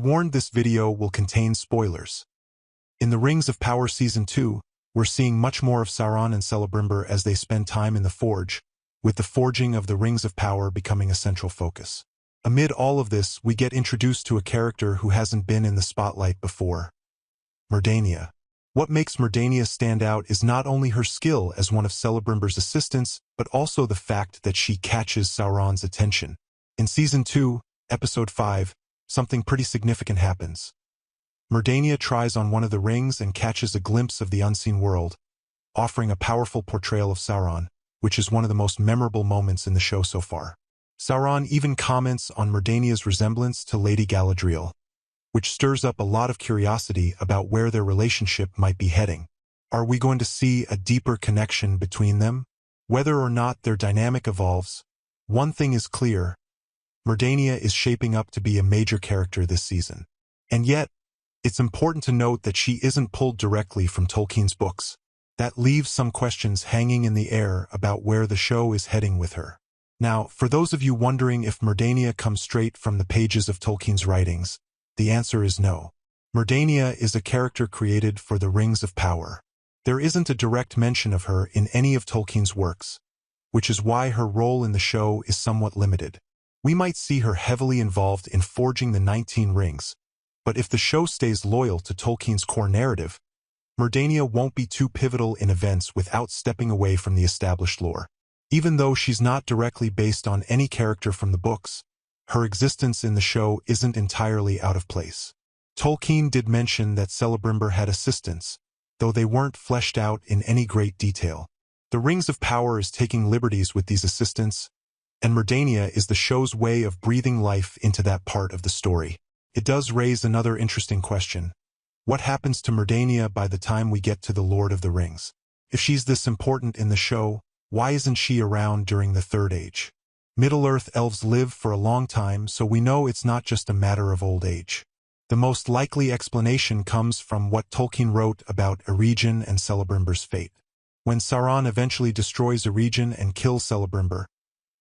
warned this video will contain spoilers. In the Rings of Power Season 2, we're seeing much more of Sauron and Celebrimbor as they spend time in the Forge, with the forging of the Rings of Power becoming a central focus. Amid all of this, we get introduced to a character who hasn't been in the spotlight before: Mirdania. What makes Mirdania stand out is not only her skill as one of Celebrimbor's assistants, but also the fact that she catches Sauron's attention. In Season 2, Episode 5, something pretty significant happens. Mirdania tries on one of the rings and catches a glimpse of the unseen world, offering a powerful portrayal of Sauron, which is one of the most memorable moments in the show so far. Sauron even comments on Mirdania's resemblance to Lady Galadriel, which stirs up a lot of curiosity about where their relationship might be heading. Are we going to see a deeper connection between them? Whether or not their dynamic evolves, one thing is clear: Mirdania is shaping up to be a major character this season. And yet, it's important to note that she isn't pulled directly from Tolkien's books. That leaves some questions hanging in the air about where the show is heading with her. Now, for those of you wondering if Mirdania comes straight from the pages of Tolkien's writings, the answer is no. Mirdania is a character created for the Rings of Power. There isn't a direct mention of her in any of Tolkien's works, which is why her role in the show is somewhat limited. We might see her heavily involved in forging the 19 rings, but if the show stays loyal to Tolkien's core narrative, Mirdania won't be too pivotal in events without stepping away from the established lore. Even though she's not directly based on any character from the books, her existence in the show isn't entirely out of place. Tolkien did mention that Celebrimbor had assistants, though they weren't fleshed out in any great detail. The Rings of Power is taking liberties with these assistants, and Mirdania is the show's way of breathing life into that part of the story. It does raise another interesting question. What happens to Mirdania by the time we get to the Lord of the Rings? If she's this important in the show, why isn't she around during the Third Age? Middle-earth elves live for a long time, so we know it's not just a matter of old age. The most likely explanation comes from what Tolkien wrote about Eregion and Celebrimbor's fate. When Sauron eventually destroys Eregion and kills Celebrimbor,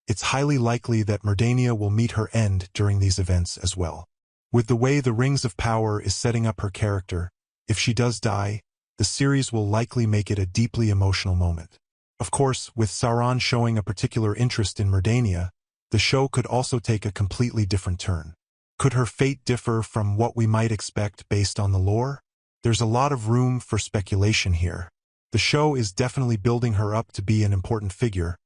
it's highly likely that Mirdania will meet her end during these events as well. With the way the Rings of Power is setting up her character, if she does die, the series will likely make it a deeply emotional moment. Of course, with Sauron showing a particular interest in Mirdania, the show could also take a completely different turn. Could her fate differ from what we might expect based on the lore? There's a lot of room for speculation here. The show is definitely building her up to be an important figure,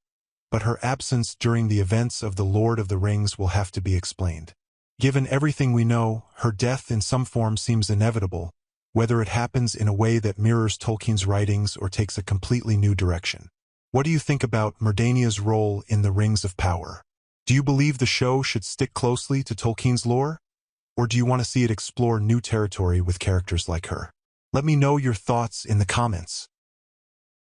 but her absence during the events of The Lord of the Rings will have to be explained. Given everything we know, her death in some form seems inevitable, whether it happens in a way that mirrors Tolkien's writings or takes a completely new direction. What do you think about Mirdania's role in the Rings of Power? Do you believe the show should stick closely to Tolkien's lore? Or do you want to see it explore new territory with characters like her? Let me know your thoughts in the comments.